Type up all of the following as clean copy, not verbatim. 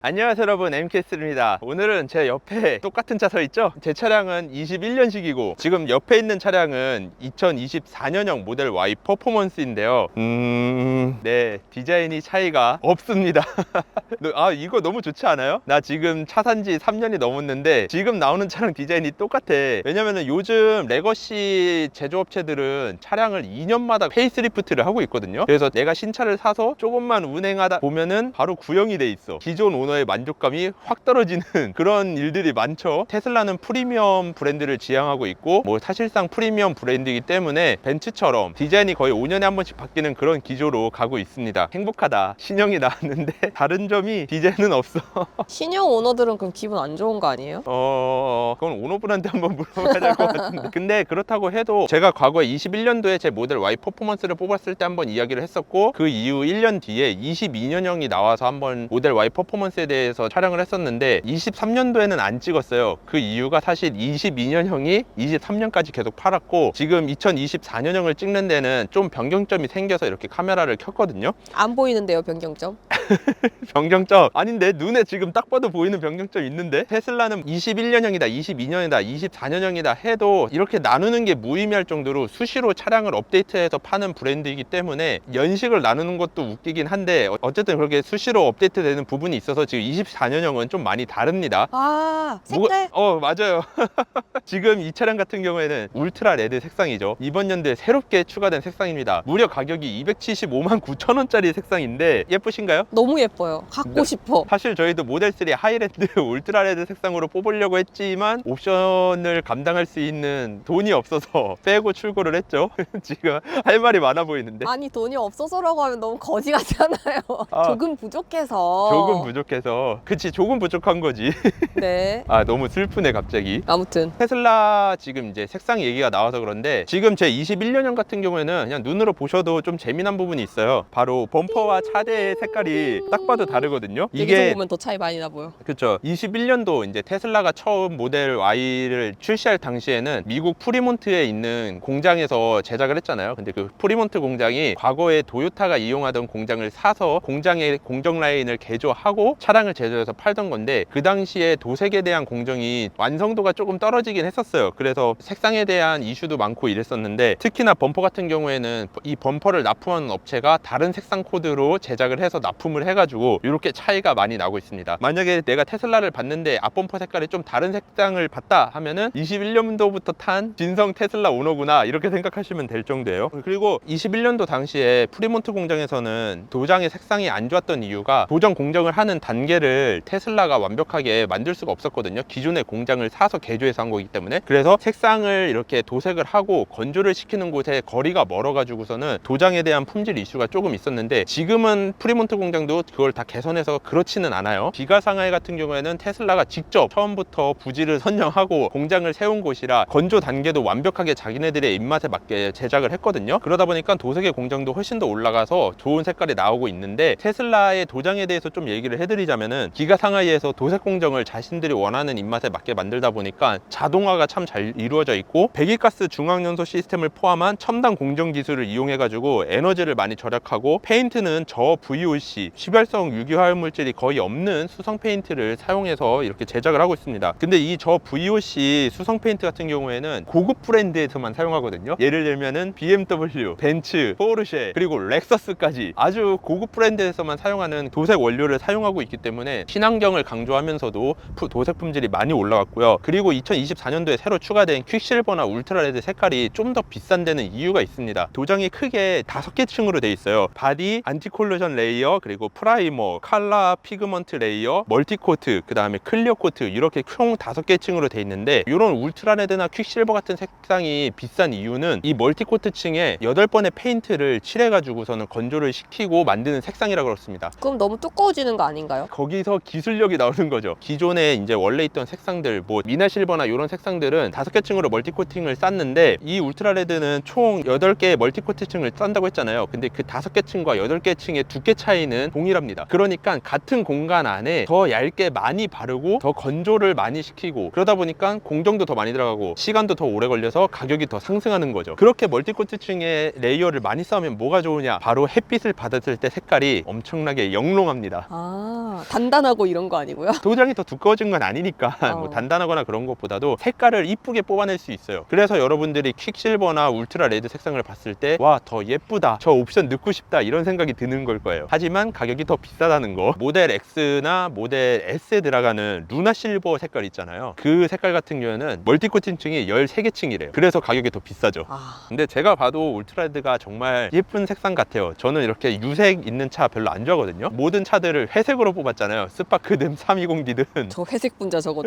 안녕하세요 여러분, MKS입니다. 오늘은 제 옆에 똑같은 차 서 있죠? 제 차량은 21년식이고 지금 옆에 있는 차량은 2024년형 모델 Y 퍼포먼스인데요. 네, 디자인이 차이가 없습니다. 아, 이거 너무 좋지 않아요? 나 지금 차 산지 3년이 넘었는데 지금 나오는 차랑 디자인이 똑같아. 왜냐면은 요즘 레거시 제조업체들은 차량을 2년마다 페이스리프트를 하고 있거든요. 그래서 내가 신차를 사서 조금만 운행하다 보면은 바로 구형이 돼 있어. 기존 오너의 만족감이 확 떨어지는 그런 일들이 많죠. 테슬라는 프리미엄 브랜드를 지향하고 있고 뭐 사실상 프리미엄 브랜드이기 때문에 벤츠처럼 디자인이 거의 5년에 한 번씩 바뀌는 그런 기조로 가고 있습니다. 행복하다. 신형이 나왔는데 다른 점이 디자인은 없어. 신형 오너들은 그럼 기분 안 좋은 거 아니에요? 그건 오너분한테 한번 물어봐야 될 것 같은데. 근데 그렇다고 해도 제가 과거에 21년도에 제 모델 Y 퍼포먼스를 뽑았을 때 한번 이야기를 했었고, 그 이후 1년 뒤에 22년형이 나와서 한번 모델 Y 퍼포먼스에 대해서 촬영을 했었는데 23년도에는 안 찍었어요. 그 이유가 사실 22년형이 23년까지 계속 팔았고 지금 2024년형을 찍는 데는 좀 변경점이 생겨서 이렇게 카메라를 켰거든요. 안 보이는데요, 변경점? 변경점 아닌데, 눈에 지금 딱 봐도 보이는 변경점 있는데. 테슬라는 21년형이다 22년이다 24년형이다 해도 이렇게 나누는 게 무의미할 정도로 수시로 차량을 업데이트해서 파는 브랜드이기 때문에 연식을 나누는 것도 웃기긴 한데, 어쨌든 그렇게 수시로 업데이트되는 부분이 있어서 지금 24년형은 좀 많이 다릅니다. 아, 색깔? 맞아요. 지금 이 차량 같은 경우에는 울트라 레드 색상이죠. 이번 연도에 새롭게 추가된 색상입니다. 무려 가격이 275만 9천 원짜리 색상인데 예쁘신가요? 너무 예뻐요. 갖고 싶어. 사실 저희도 모델3 하이랜드 울트라 레드 색상으로 뽑으려고 했지만 옵션을 감당할 수 있는 돈이 없어서 빼고 출고를 했죠. 지금 할 말이 많아 보이는데. 아니, 돈이 없어서라고 하면 너무 거지 같잖아요. 조금 부족해서. 조금 부족해서. 그치, 조금 부족한 거지. 네. 너무 슬프네 갑자기. 아무튼. 테슬라 지금 이제 색상 얘기가 나와서 그런데, 지금 제 21년형 같은 경우에는 그냥 눈으로 보셔도 좀 재미난 부분이 있어요. 바로 범퍼와 차대의 색깔이 딱 봐도 다르거든요. 여기서 보면 더 차이 많이 나 보여. 그쵸. 21년도 이제 테슬라가 처음 모델 Y를 출시할 당시에는 미국 프리몬트에 있는 공장에서 제작을 했잖아요. 근데 그 프리몬트 공장이 과거에 도요타가 이용하던 공장을 사서 공장의 공정 라인을 개조하고 차량을 제조해서 팔던 건데, 그 당시에 도색에 대한 공정이 완성도가 조금 떨어지긴 했었어요. 그래서 색상에 대한 이슈도 많고 이랬었는데, 특히나 범퍼 같은 경우에는 이 범퍼를 납품하는 업체가 다른 색상 코드로 제작을 해서 납품을 해가지고 이렇게 차이가 많이 나고 있습니다. 만약에 내가 테슬라를 봤는데 앞범퍼 색깔이 좀 다른 색상을 봤다 하면은 21년도부터 탄 진성 테슬라 오너구나, 이렇게 생각하시면 될 정도예요. 그리고 21년도 당시에 프리몬트 공장에서는 도장의 색상이 안 좋았던 이유가 도장 공정을 하는 단계를 테슬라가 완벽하게 만들 수가 없었거든요. 기존의 공장을 사서 개조해서 한 거기 때문에. 그래서 색상을 이렇게 도색을 하고 건조를 시키는 곳에 거리가 멀어가지고서는 도장에 대한 품질 이슈가 조금 있었는데, 지금은 프리몬트 공장도 그걸 다 개선해서 그렇지는 않아요. 기가상하이 같은 경우에는 테슬라가 직접 처음부터 부지를 선정하고 공장을 세운 곳이라 건조 단계도 완벽하게 자기네들의 입맛에 맞게 제작을 했거든요. 그러다 보니까 도색의 공정도 훨씬 더 올라가서 좋은 색깔이 나오고 있는데, 테슬라의 도장에 대해서 좀 얘기를 해드리자면은, 기가상하이에서 도색 공정을 자신들이 원하는 입맛에 맞게 만들다 보니까 자동화가 참 잘 이루어져 있고, 배기가스 중앙연소 시스템을 포함한 첨단 공정 기술을 이용해가지고 에너지를 많이 절약하고, 페인트는 저 VOC 휘발성 유기화합 물질이 거의 없는 수성 페인트를 사용해서 이렇게 제작을 하고 있습니다. 근데 이 저 VOC 수성 페인트 같은 경우에는 고급 브랜드에서만 사용하거든요. 예를 들면은 BMW, 벤츠, 포르쉐, 그리고 렉서스까지 아주 고급 브랜드에서만 사용하는 도색 원료를 사용하고 있기 때문에 친환경을 강조하면서도 도색 품질이 많이 올라갔고요. 그리고 2024년도에 새로 추가된 퀵실버나 울트라레드 색깔이 좀 더 비싼 데는 이유가 있습니다. 도장이 크게 5개 층으로 돼 있어요. 바디, 안티콜루전 레이어, 그리고 프라이머, 칼라 피그먼트 레이어, 멀티코트, 그 다음에 클리어 코트, 이렇게 총 5개 층으로 돼 있는데, 이런 울트라레드나 퀵실버 같은 색상이 비싼 이유는 이 멀티코트 층에 8번의 페인트를 칠해가지고서는 건조를 시키고 만드는 색상이라 그렇습니다. 그럼 너무 두꺼워지는 거 아닌가요? 거기서 기술력이 나오는 거죠. 기존에 이제 원래 있던 색상들, 뭐 미나 실버나 이런 색상들은 5개 층으로 멀티코팅을 쌌는데, 이 울트라레드는 총 8개의 멀티코트 층을 싼다고 했잖아요. 근데 그 5개 층과 8개 층의 두께 차이는 동일합니다. 그러니까 같은 공간 안에 더 얇게 많이 바르고 더 건조를 많이 시키고, 그러다 보니까 공정도 더 많이 들어가고 시간도 더 오래 걸려서 가격이 더 상승하는 거죠. 그렇게 멀티코트층의 레이어를 많이 쌓으면 뭐가 좋으냐, 바로 햇빛을 받았을 때 색깔이 엄청나게 영롱합니다. 단단하고 이런 거 아니고요? 도장이 더 두꺼워진 건 아니니까 뭐 어. 단단하거나 그런 것보다도 색깔을 이쁘게 뽑아낼 수 있어요. 그래서 여러분들이 퀵실버나 울트라 레드 색상을 봤을 때 와, 더 예쁘다, 저 옵션 넣고 싶다, 이런 생각이 드는 걸 거예요. 하지만 가격이 더 비싸다는 거. 모델 X나 모델 S에 들어가는 루나 실버 색깔 있잖아요. 그 색깔 같은 경우에는 멀티 코팅층이 13개 층이래요. 그래서 가격이 더 비싸죠. 근데 제가 봐도 울트라 레드가 정말 예쁜 색상 같아요. 저는 이렇게 유색 있는 차 별로 안 좋아하거든요. 모든 차들을 회색으로 뽑았잖아요. 스파크든 320D든. 저 회색 분자 저거.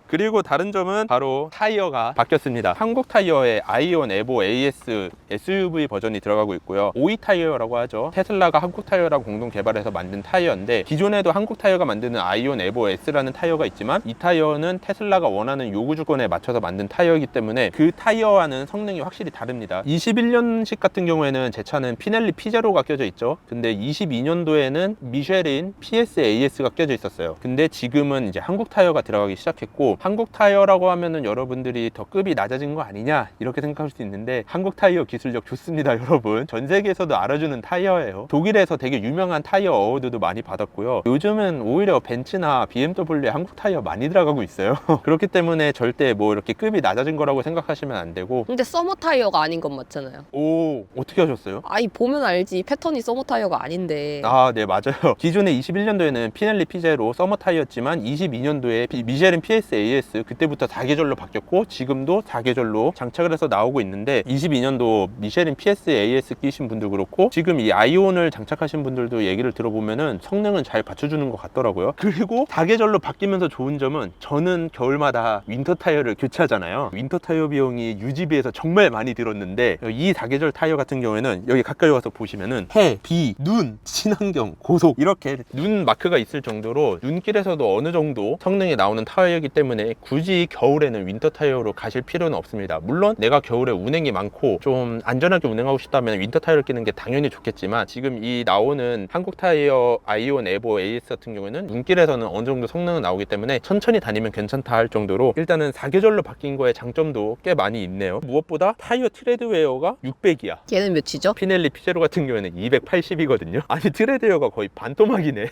그리고 다른 점은 바로 타이어가 바뀌었습니다. 한국 타이어에 아이온 에보 AS SUV 버전이 들어가고 있고요. OE 타이어라고 하죠. 테슬라가 한국 타이어랑 공동 개발해서 만든 타이어인데, 기존에도 한국 타이어가 만드는 아이온 에보 S라는 타이어가 있지만 이 타이어는 테슬라가 원하는 요구 조건에 맞춰서 만든 타이어이기 때문에 그 타이어와는 성능이 확실히 다릅니다. 21년식 같은 경우에는 제 차는 피넬리 P0가 껴져 있죠. 근데 22년도에는 미쉐린 PSAS가 껴져 있었어요. 근데 지금은 이제 한국 타이어가 들어가기 시작했고, 한국 타이어라고 하면은 여러분들이 더 급이 낮아진 거 아니냐 이렇게 생각할 수 있는데, 한국 타이어 기술력 좋습니다. 여러분, 전 세계에서도 알아주는 타이어예요. 독일에서 되게 유명한 타이어 어워드도 많이 받았고요. 요즘은 오히려 벤츠나 BMW에 한국 타이어 많이 들어가고 있어요. 그렇기 때문에 절대 뭐 이렇게 급이 낮아진 거라고 생각하시면 안 되고. 근데 서머 타이어가 아닌 건 맞잖아요. 오, 어떻게 하셨어요? 아니 보면 알지, 패턴이 서머 타이어가 아닌데. 아, 네, 맞아요. 기존에 21년도에는 피넬리 P0 서머 타이어였지만 22년도에 미쉐린 PSAS, 그때부터 4계절로 바뀌었고 지금도 4계절로 장착을 해서 나오고 있는데, 22년도 미쉐린 PSAS 끼신 분도 그렇고 지금 이 아이온을 장착하신 분들도 얘기를 들어보면은 성능은 잘 받쳐주는 것 같더라고요. 그리고 4계절로 바뀌면서 좋은 점은, 저는 겨울마다 윈터 타이어를 교체하잖아요. 윈터 타이어 비용이 유지비에서 정말 많이 들었는데, 이 4계절 타이어 같은 경우에는 여기 가까이 와서 보시면은 해, 비, 눈, 친환경, 고속, 이렇게 눈 마크가 있을 정도로 눈길에서도 어느 정도 성능이 나오는 타이어이기 때문에 굳이 겨울에는 윈터 타이어로 가실 필요는 없습니다. 물론 내가 겨울에 운행이 많고 좀 안전하게 운행하고 싶다면 윈터 타이어를 끼는 게 당연히 좋겠지만, 지금 이 나오는 한국 타이어 아이온 에보 AS 같은 경우에는 눈길에서는 어느 정도 성능은 나오기 때문에 천천히 다니면 괜찮다 할 정도로, 일단은 4계절로 바뀐 거에 장점도 꽤 많이 있네요. 무엇보다 타이어 트레드웨어가 600이야. 얘는 몇이죠? 피넬리 P0 같은 경우에는 280이거든요. 아니, 트레드웨어가 거의 반토막이네.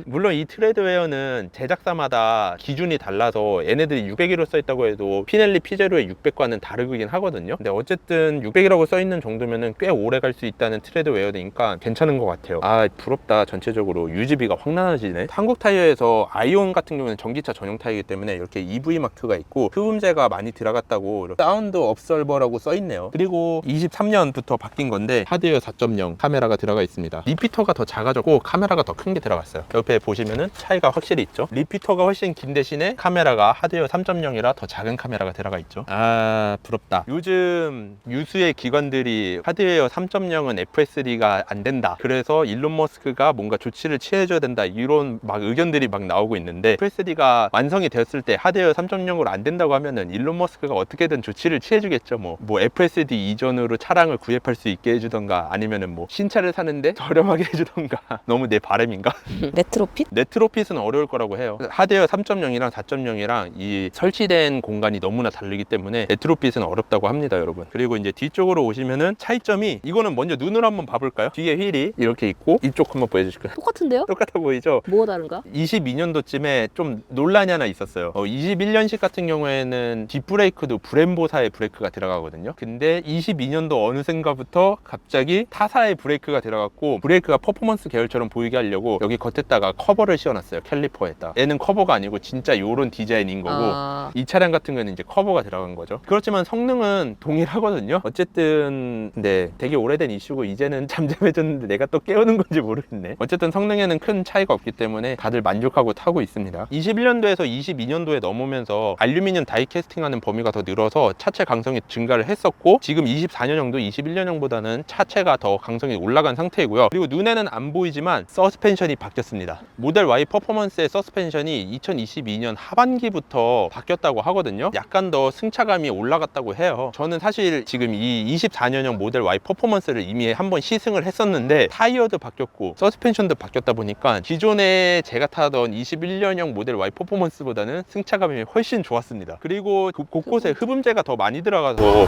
물론 이 트레드웨어는 제작사마다 기준이 달라서 얘네들이 600이로 써있다고 해도 피넬리 P0의 600과는 다르긴 하거든요. 근데 어쨌든 600이라고 써있는 정도면은 꽤 오래 갈 수 있다는 트레드웨어니까 괜찮은 것 같아요. 아, 부럽다. 전체적으로 유지비가 확 나아지네. 한국 타이어에서 아이온 같은 경우는 전기차 전용 타이어이기 때문에 이렇게 EV 마크가 있고 흡음재가 많이 들어갔다고 사운드 업설버라고 써있네요. 그리고 23년부터 바뀐 건데 하드웨어 4.0 카메라가 들어가 있습니다. 리피터가 더 작아졌고 카메라가 더 큰 게 들어갔어요. 옆에 보시면은 차이가 확실히 있죠. 리피터가 훨씬 긴 대신에 카메라가 하드웨어 3.0이라 더 작은 카메라가 들어가 있죠. 아, 부럽다. 요즘 유수의 기관들이 하드웨어 3.0은 FSD가 안 된다, 그래서 일론 머스크가 뭔가 조치를 취해줘야 된다, 이런 막 의견들이 막 나오고 있는데, FSD가 완성이 되었을 때 하드웨어 3.0으로 안 된다고 하면은 일론 머스크가 어떻게든 조치를 취해주겠죠. 뭐 FSD 이전으로 차량을 구입할 수 있게 해주던가, 아니면은 뭐 신차를 사는데 저렴하게 해주던가. 너무 내 바람인가? 레트로핏? 레트로핏은 어려울 거라고 해요. 하드웨어 3.0이랑 4.0이랑 이 설치된 공간이 너무나 다르기 때문에 레트로핏은 어렵다고 합니다, 여러분. 그리고 이제 뒤쪽으로 오시면은 차이점이, 이거는 먼저 눈으로 한번 봐볼까요? 뒤에 휠이 이렇게 있고, 이쪽 한번 보여주실까요? 똑같은데요? 똑같아 보이죠? 뭐가 다른가? 22년도쯤에 좀 논란이 하나 있었어요. 21년식 같은 경우에는 뒷브레이크도 브렘보사의 브레이크가 들어가거든요. 근데 22년도 어느샌가부터 갑자기 타사의 브레이크가 들어갔고, 브레이크가 퍼포먼스 계열처럼 보이게 하려고 여기 겉에다가 커버를 씌워놨어요. 캘리퍼에다. 얘는 커버가 아니고 진짜 요런 디자인인 거고, 이 차량 같은 경우는 이제 커버가 들어간 거죠. 그렇지만 성능은 동일하거든요. 어쨌든 네, 되게 오래된 이슈고 이제는 잠잠해졌는데 내가 또 깨우는 건지 모르겠네. 어쨌든 성능에는 큰 차이가 없기 때문에 다들 만족하고 타고 있습니다. 21년도에서 22년도에 넘으면서 알루미늄 다이 캐스팅하는 범위가 더 늘어서 차체 강성이 증가를 했었고, 지금 24년형도 21년형보다는 차체가 더 강성이 올라간 상태이고요. 그리고 눈에는 안 보이지만 서스펜션이 바뀌었습니다. 모델 Y 퍼포먼스의 서스펜션이 2022년 하반기부터 바뀌었다고 하거든요. 약간 더 승차감이 올라갔다고 해요. 저는 사실 지금 이 24년형 모델 Y 퍼포먼스를 이미 한번 시승을 했었는데, 타이어도 바뀌었고 서스펜션도 바뀌었다 보니까 기존에 제가 타던 21년형 모델 Y 퍼포먼스보다는 승차감이 훨씬 좋았습니다. 그리고 곳곳에 흡음재가 더 많이 들어가서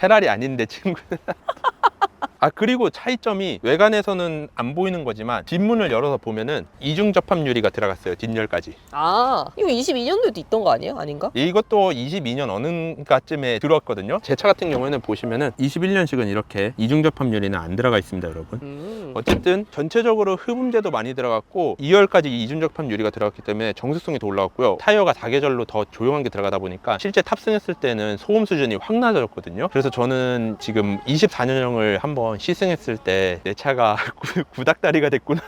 페라리 아닌데 친구들 그리고 차이점이 외관에서는 안 보이는 거지만 뒷문을 열어서 보면은 이중 접합 유리가 들어갔어요. 뒷열까지. 이거 22년도에도 있던 거 아니에요? 아닌가? 이것도 22년 어느가쯤에 들어왔거든요. 제 차 같은 경우에는 보시면은 21년식은 이렇게 이중 접합 유리는 안 들어가 있습니다, 여러분. 어쨌든 전체적으로 흡음재도 많이 들어갔고 2열까지 이중 접합 유리가 들어갔기 때문에 정숙성이 더 올라갔고요. 타이어가 사계절로 더 조용한 게 들어가다 보니까 실제 탑승했을 때는 소음 수준이 확 낮아졌거든요. 그래서 저는 지금 24년형을 한번 시승했을 때 내 차가 구닥다리가 됐구나.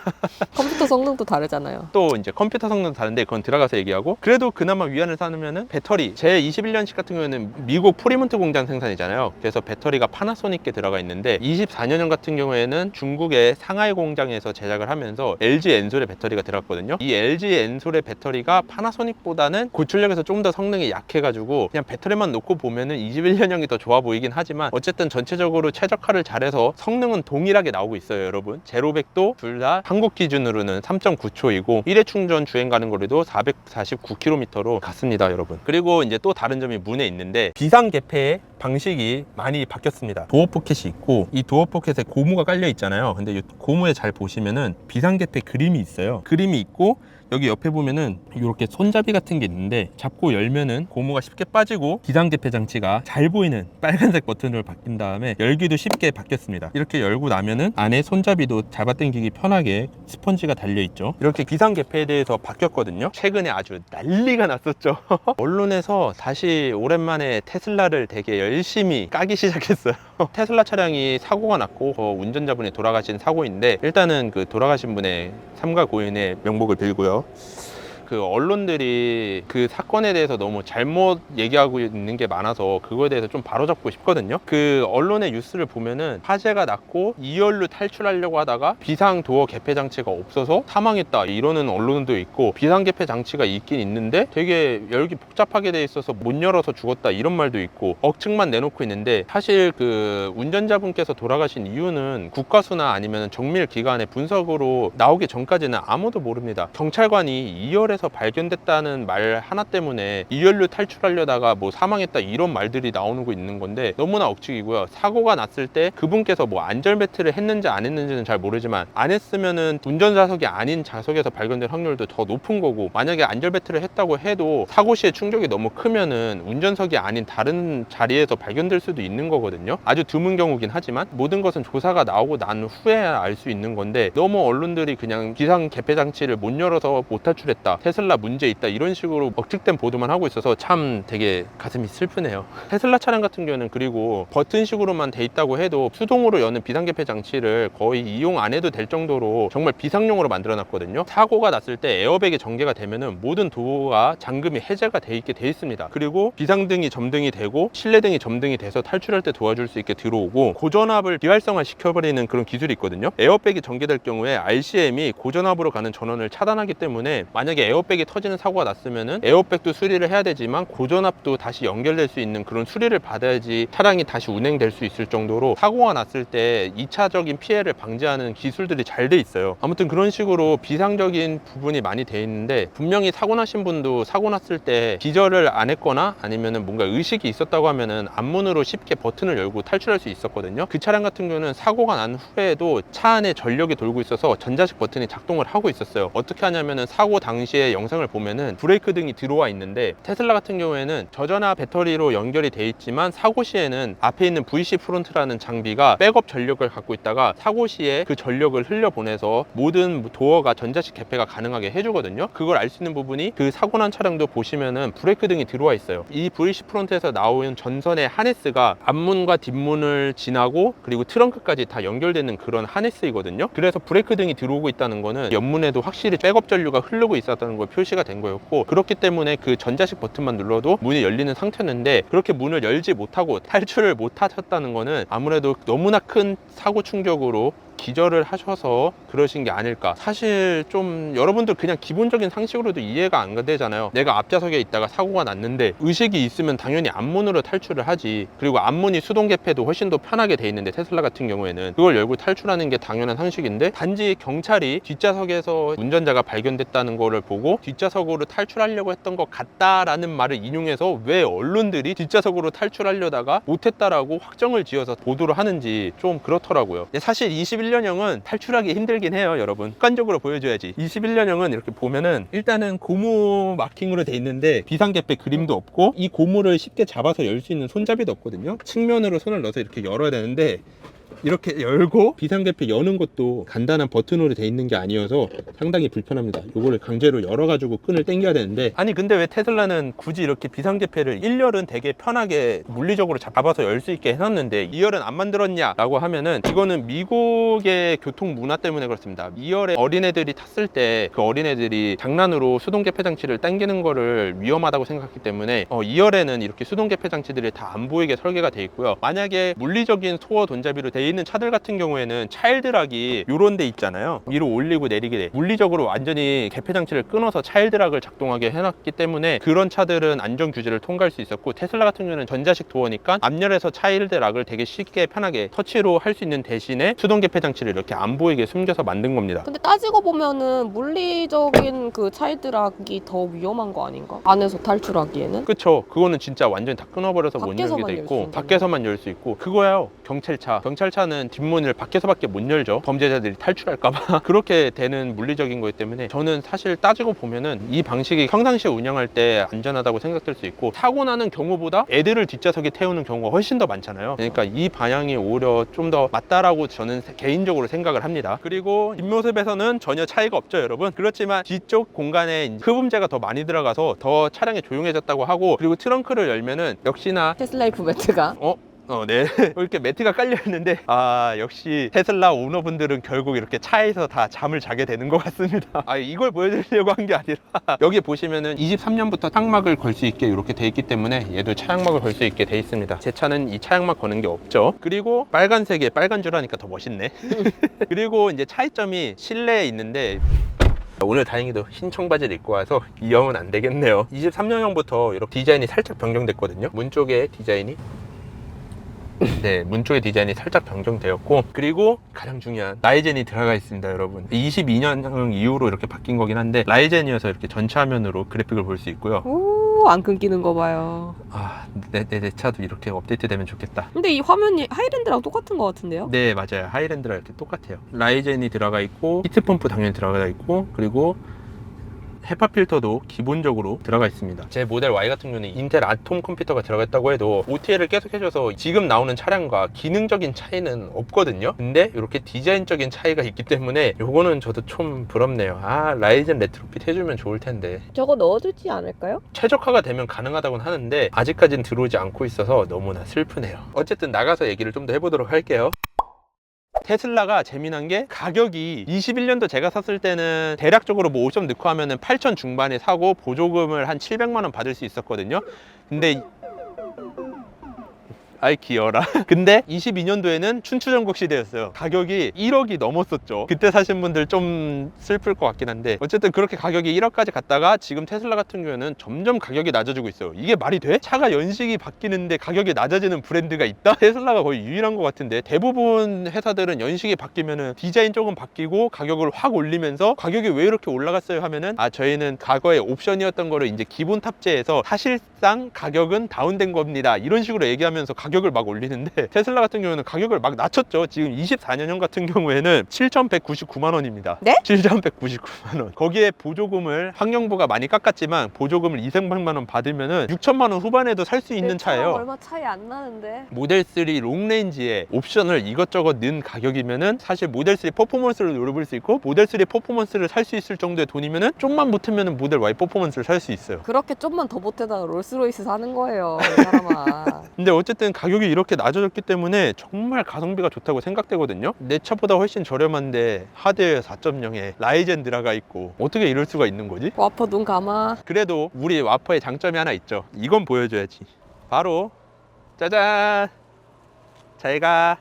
컴퓨터 성능도 다르잖아요. 또 이제 컴퓨터 성능도 다른데 그건 들어가서 얘기하고, 그래도 그나마 위안을 삼으면은 배터리, 제 21년식 같은 경우에는 미국 프리몬트 공장 생산이잖아요. 그래서 배터리가 파나소닉에 들어가 있는데 24년형 같은 경우에는 중국의 상하이 공장에서 제작을 하면서 LG 엔솔의 배터리가 들어갔거든요. 이 LG 엔솔의 배터리가 파나소닉보다는 고출력에서 좀 더 성능이 약해가지고 그냥 배터리만 놓고 보면은 21년형이 더 좋아 보이긴 하지만 어쨌든 전체적으로 최적화를 잘해서 성능은 동일하게 나오고 있어요, 여러분. 제로백도 둘 다 한국 기준으로는 3.9초이고 1회 충전 주행 가는 거리도 449km로 갔습니다, 여러분. 그리고 이제 또 다른 점이 문에 있는데 비상 개폐의 방식이 많이 바뀌었습니다. 도어 포켓이 있고 이 도어 포켓에 고무가 깔려 있잖아요. 근데 이 고무에 잘 보시면은 비상 개폐 그림이 있어요. 그림이 있고 여기 옆에 보면은 이렇게 손잡이 같은 게 있는데 잡고 열면은 고무가 쉽게 빠지고 비상개폐 장치가 잘 보이는 빨간색 버튼으로 바뀐 다음에 열기도 쉽게 바뀌었습니다. 이렇게 열고 나면은 안에 손잡이도 잡아당기기 편하게 스펀지가 달려있죠. 이렇게 비상개폐에 대해서 바뀌었거든요. 최근에 아주 난리가 났었죠. 언론에서 다시 오랜만에 테슬라를 되게 열심히 까기 시작했어요. 테슬라 차량이 사고가 났고 운전자분이 돌아가신 사고인데, 일단은 그 돌아가신 분의 삼가 고인의 명복을 빌고요. 그 언론들이 그 사건에 대해서 너무 잘못 얘기하고 있는 게 많아서 그거에 대해서 좀 바로잡고 싶거든요. 그 언론의 뉴스를 보면은 화재가 났고 2열로 탈출하려고 하다가 비상 도어 개폐 장치가 없어서 사망했다 이러는 언론도 있고, 비상 개폐 장치가 있긴 있는데 되게 열기 복잡하게 돼 있어서 못 열어서 죽었다 이런 말도 있고 억측만 내놓고 있는데, 사실 그 운전자분께서 돌아가신 이유는 국가수나 아니면 정밀 기관의 분석으로 나오기 전까지는 아무도 모릅니다. 경찰관이 2열에 발견됐다는 말 하나 때문에 2열로 탈출하려다가 뭐 사망했다 이런 말들이 나오는 거 있는 건데 너무나 억측이고요. 사고가 났을 때 그분께서 뭐 안전벨트를 했는지 안 했는지는 잘 모르지만 안 했으면은 운전자석이 아닌 좌석에서 발견될 확률도 더 높은 거고, 만약에 안전벨트를 했다고 해도 사고 시에 충격이 너무 크면은 운전석이 아닌 다른 자리에서 발견될 수도 있는 거거든요. 아주 드문 경우긴 하지만 모든 것은 조사가 나오고 난 후에야 알 수 있는 건데, 너무 언론들이 그냥 비상 개폐 장치를 못 열어서 못 탈출했다, 테슬라 문제 있다 이런 식으로 억측된 보도만 하고 있어서 참 되게 가슴이 슬프네요. 테슬라 차량 같은 경우는 그리고 버튼식으로만 돼 있다고 해도 수동으로 여는 비상개폐 장치를 거의 이용 안 해도 될 정도로 정말 비상용으로 만들어 놨거든요. 사고가 났을 때 에어백이 전개가 되면은 모든 도어가 잠금이 해제가 돼 있게 돼 있습니다. 그리고 비상등이 점등이 되고 실내등이 점등이 돼서 탈출할 때 도와줄 수 있게 들어오고, 고전압을 비활성화 시켜버리는 그런 기술이 있거든요. 에어백이 전개될 경우에 RCM이 고전압으로 가는 전원을 차단하기 때문에 만약에 에어백이 터지는 사고가 났으면은 에어백도 수리를 해야 되지만 고전압도 다시 연결될 수 있는 그런 수리를 받아야지 차량이 다시 운행될 수 있을 정도로 사고가 났을 때 2차적인 피해를 방지하는 기술들이 잘 돼 있어요. 아무튼 그런 식으로 비상적인 부분이 많이 돼 있는데, 분명히 사고 나신 분도 사고 났을 때 기절을 안 했거나 아니면은 뭔가 의식이 있었다고 하면은 앞문으로 쉽게 버튼을 열고 탈출할 수 있었거든요. 그 차량 같은 경우는 사고가 난 후에도 차 안에 전력이 돌고 있어서 전자식 버튼이 작동을 하고 있었어요. 어떻게 하냐면은 사고 당시에 영상을 보면은 브레이크 등이 들어와 있는데, 테슬라 같은 경우에는 저전화 배터리로 연결이 돼 있지만 사고 시에는 앞에 있는 VC 프론트라는 장비가 백업 전력을 갖고 있다가 사고 시에 그 전력을 흘려보내서 모든 도어가 전자식 개폐가 가능하게 해주거든요. 그걸 알 수 있는 부분이 그 사고 난 차량도 보시면은 브레이크 등이 들어와 있어요. 이 VC 프론트에서 나오는 전선의 하네스가 앞문과 뒷문을 지나고 그리고 트렁크까지 다 연결되는 그런 하네스이거든요. 그래서 브레이크 등이 들어오고 있다는 거는 옆문에도 확실히 백업 전류가 흐르고 있었다는 걸 표시가 된 거였고, 그렇기 때문에 그 전자식 버튼만 눌러도 문이 열리는 상태였는데 그렇게 문을 열지 못하고 탈출을 못 하셨다는 거는 아무래도 너무나 큰 사고 충격으로 기절을 하셔서 그러신 게 아닐까. 사실 좀 여러분들 그냥 기본적인 상식으로도 이해가 안 되잖아요. 내가 앞좌석에 있다가 사고가 났는데 의식이 있으면 당연히 앞문으로 탈출을 하지. 그리고 앞문이 수동 개폐도 훨씬 더 편하게 돼 있는데 테슬라 같은 경우에는 그걸 열고 탈출하는 게 당연한 상식인데, 단지 경찰이 뒷좌석에서 운전자가 발견됐다는 거를 보고 뒷좌석으로 탈출하려고 했던 것 같다라는 말을 인용해서 왜 언론들이 뒷좌석으로 탈출하려다가 못했다라고 확정을 지어서 보도를 하는지 좀 그렇더라고요. 사실 21년형은 탈출하기 힘들긴 해요, 여러분. 객관적으로 보여줘야지. 21년형은 이렇게 보면은 일단은 고무 마킹으로 돼 있는데 비상개폐 그림도 없고, 이 고무를 쉽게 잡아서 열 수 있는 손잡이도 없거든요. 측면으로 손을 넣어서 이렇게 열어야 되는데, 이렇게 열고 비상개폐 여는 것도 간단한 버튼으로 돼 있는 게 아니어서 상당히 불편합니다. 요거를 강제로 열어가지고 끈을 당겨야 되는데, 아니 근데 왜 테슬라는 굳이 이렇게 비상개폐를 1열은 되게 편하게 물리적으로 잡아서 열 수 있게 해놨는데 2열은 안 만들었냐 라고 하면은, 이거는 미국의 교통 문화 때문에 그렇습니다. 2열에 어린애들이 탔을 때 그 어린애들이 장난으로 수동개폐 장치를 당기는 거를 위험하다고 생각했기 때문에 2열에는 이렇게 수동개폐 장치들이 다 안 보이게 설계가 돼 있고요. 만약에 물리적인 소어 돈잡이로 돼 있는 차들 같은 경우에는 차일드락이 요런 데 있잖아요. 위로 올리고 내리게 돼. 물리적으로 완전히 개폐 장치를 끊어서 차일드락을 작동하게 해놨기 때문에 그런 차들은 안전 규제를 통과할 수 있었고, 테슬라 같은 경우는 전자식 도어니까 앞열에서 차일드락을 되게 쉽게 편하게 터치로 할 수 있는 대신에 수동 개폐 장치를 이렇게 안 보이게 숨겨서 만든 겁니다. 근데 따지고 보면은 물리적인 그 차일드락이 더 위험한 거 아닌가? 안에서 탈출하기에는? 그쵸. 그거는 진짜 완전히 다 끊어버려서 못 열게 밖에서만 돼 열 수 있고, 있는 밖에서만 열 수 있고, 그거야요. 경찰차는 뒷문을 밖에서밖에 못 열죠. 범죄자들이 탈출할까봐. 그렇게 되는 물리적인 거기 때문에 저는 사실 따지고 보면은 이 방식이 평상시에 운영할 때 안전하다고 생각될 수 있고, 사고 나는 경우보다 애들을 뒷좌석에 태우는 경우가 훨씬 더 많잖아요. 그러니까 이 방향이 오히려 좀 더 맞다라고 저는 개인적으로 생각을 합니다. 그리고 뒷모습에서는 전혀 차이가 없죠, 여러분. 그렇지만 뒤쪽 공간에 흡음재가 더 많이 들어가서 더 차량이 조용해졌다고 하고, 그리고 트렁크를 열면은 역시나 테슬라이프 매트가 네. 이렇게 매트가 깔려 있는데, 역시 테슬라 오너분들은 결국 이렇게 차에서 다 잠을 자게 되는 것 같습니다. 이걸 보여드리려고 한 게 아니라 여기 보시면은 23년부터 차량막을 걸 수 있게 이렇게 돼 있기 때문에 얘도 차량막을 걸 수 있게 돼 있습니다. 제 차는 이 차량막 거는 게 없죠. 그리고 빨간색에 빨간 줄 하니까 더 멋있네. 그리고 이제 차이점이 실내에 있는데, 오늘 다행히도 흰 청바지를 입고 와서 이 형은 안 되겠네요. 23년형부터 이렇게 디자인이 살짝 변경됐거든요. 문 쪽에 디자인이 문 쪽의 디자인이 살짝 변경되었고, 그리고 가장 중요한 라이젠이 들어가 있습니다, 여러분. 22년형 이후로 이렇게 바뀐 거긴 한데, 라이젠이어서 이렇게 전체 화면으로 그래픽을 볼 수 있고요. 오, 안 끊기는 거 봐요. 내 차도 이렇게 업데이트 되면 좋겠다. 근데 이 화면이 하이랜드랑 똑같은 거 같은데요? 네, 맞아요. 하이랜드랑 이렇게 똑같아요. 라이젠이 들어가 있고, 히트펌프 당연히 들어가 있고, 그리고 헤파 필터도 기본적으로 들어가 있습니다. 제 모델 Y 같은 경우는 인텔 아톰 컴퓨터가 들어가 있다고 해도 OTL을 계속 해줘서 지금 나오는 차량과 기능적인 차이는 없거든요. 근데 이렇게 디자인적인 차이가 있기 때문에 요거는 저도 좀 부럽네요. 라이젠 레트로핏 해주면 좋을 텐데. 저거 넣어주지 않을까요? 최적화가 되면 가능하다고는 하는데 아직까지는 들어오지 않고 있어서 너무나 슬프네요. 어쨌든 나가서 얘기를 좀 더 해보도록 할게요. 테슬라가 재미난 게 가격이 21년도 제가 샀을 때는 대략적으로 뭐 옵션 넣고 하면은 8천 중반에 사고 보조금을 한 700만 원 받을 수 있었거든요. 근데 귀여워라. 근데 22년도에는 춘추전국 시대였어요. 가격이 1억이 넘었었죠. 그때 사신 분들 좀 슬플 것 같긴 한데, 어쨌든 그렇게 가격이 1억까지 갔다가 지금 테슬라 같은 경우에는 점점 가격이 낮아지고 있어요. 이게 말이 돼? 차가 연식이 바뀌는데 가격이 낮아지는 브랜드가 있다? 테슬라가 거의 유일한 것 같은데, 대부분 회사들은 연식이 바뀌면은 디자인 조금 바뀌고 가격을 확 올리면서, 가격이 왜 이렇게 올라갔어요 하면은 저희는 과거에 옵션이었던 거를 이제 기본 탑재해서 사실상 가격은 다운된 겁니다, 이런 식으로 얘기하면서 가격을 막 올리는데, 테슬라 같은 경우는 가격을 막 낮췄죠. 지금 24년형 같은 경우에는 7,199만 원입니다. 네? 7,199만 원. 거기에 보조금을 환경부가 많이 깎았지만 보조금을 200만 원 받으면은 6천만 원 후반에도 살 수 있는 차예요. 얼마 차이 안 나는데. 모델 3 롱레인지에 옵션을 이것저것 넣은 가격이면은 사실 모델 3 퍼포먼스를 노려볼 수 있고, 모델 3 퍼포먼스를 살 수 있을 정도의 돈이면은 좀만 보태면은 모델 Y 퍼포먼스를 살 수 있어요. 그렇게 좀만 더 보태다가 롤스로이스 사는 거예요, 이 사람아. 근데 어쨌든 가격이 이렇게 낮아졌기 때문에 정말 가성비가 좋다고 생각되거든요. 내 차보다 훨씬 저렴한데 하드웨어 4.0에 라이젠 들어가 있고, 어떻게 이럴 수가 있는 거지? 와퍼 눈 감아. 그래도 우리 와퍼의 장점이 하나 있죠. 이건 보여줘야지. 바로 짜잔! 잘가.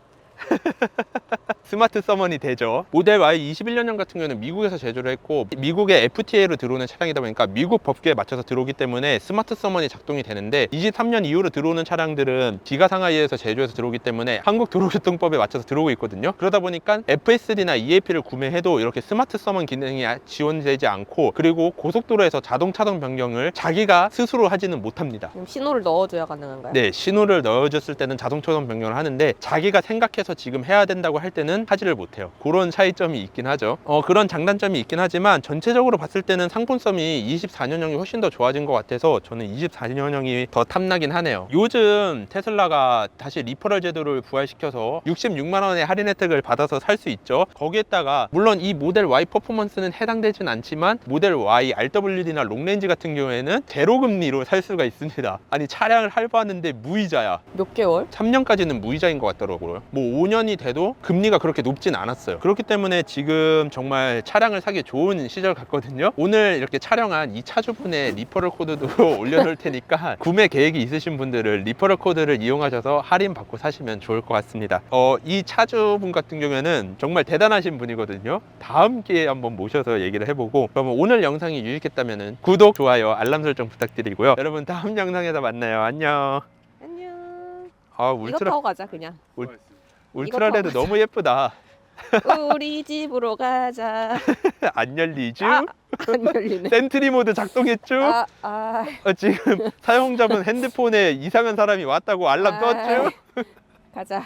스마트 서먼이 되죠. 모델 Y 21년형 같은 경우는 미국에서 제조를 했고 미국의 FTA로 들어오는 차량이다 보니까 미국 법규에 맞춰서 들어오기 때문에 스마트 서먼이 작동이 되는데 23년 이후로 들어오는 차량들은 기가 상하이에서 제조해서 들어오기 때문에 한국 도로교통법에 맞춰서 들어오고 있거든요. 그러다 보니까 FSD나 EAP를 구매해도 이렇게 스마트 서먼 기능이 지원되지 않고, 그리고 고속도로에서 자동 차선 변경을 자기가 스스로 하지는 못합니다. 그럼 신호를 넣어줘야 가능한가요? 네, 신호를 넣어줬을 때는 자동 차선 변경을 하는데 자기가 생각해서 지금 해야 된다고 할 때는 하지를 못해요. 그런 차이점이 있긴 하죠. 그런 장단점이 있긴 하지만 전체적으로 봤을 때는 상품성이 24년형이 훨씬 더 좋아진 것 같아서 저는 24년형이 더 탐나긴 하네요. 요즘 테슬라가 다시 리퍼럴 제도를 부활시켜서 66만 원의 할인 혜택을 받아서 살 수 있죠. 거기에다가 물론 이 모델 Y 퍼포먼스는 해당되진 않지만 모델 Y RWD나 롱레인지 같은 경우에는 제로 금리로 살 수가 있습니다. 아니, 차량을 할부하는데 무이자야. 몇 개월? 3년까지는 무이자인 것 같더라고요. 뭐 5년이 돼도 금리가 그렇게 높진 않았어요. 그렇기 때문에 지금 정말 차량을 사기 좋은 시절 같거든요. 오늘 이렇게 촬영한 이 차주분의 리퍼럴 코드도 올려놓을 테니까 구매 계획이 있으신 분들은 리퍼럴 코드를 이용하셔서 할인 받고 사시면 좋을 것 같습니다. 이 차주분 같은 경우에는 정말 대단하신 분이거든요. 다음 기회에 한번 모셔서 얘기를 해보고, 그러면 오늘 영상이 유익했다면 구독, 좋아요, 알람 설정 부탁드리고요. 여러분 다음 영상에서 만나요. 안녕. 안녕. 아, 이거 타고 가자 그냥. 울트라레드 너무 예쁘다. 우리 집으로 가자. 안 열리죠? 안 열리네. 센트리 모드 작동했죠? 지금 사용자분 핸드폰에 이상한 사람이 왔다고 알람 떴죠? 가자.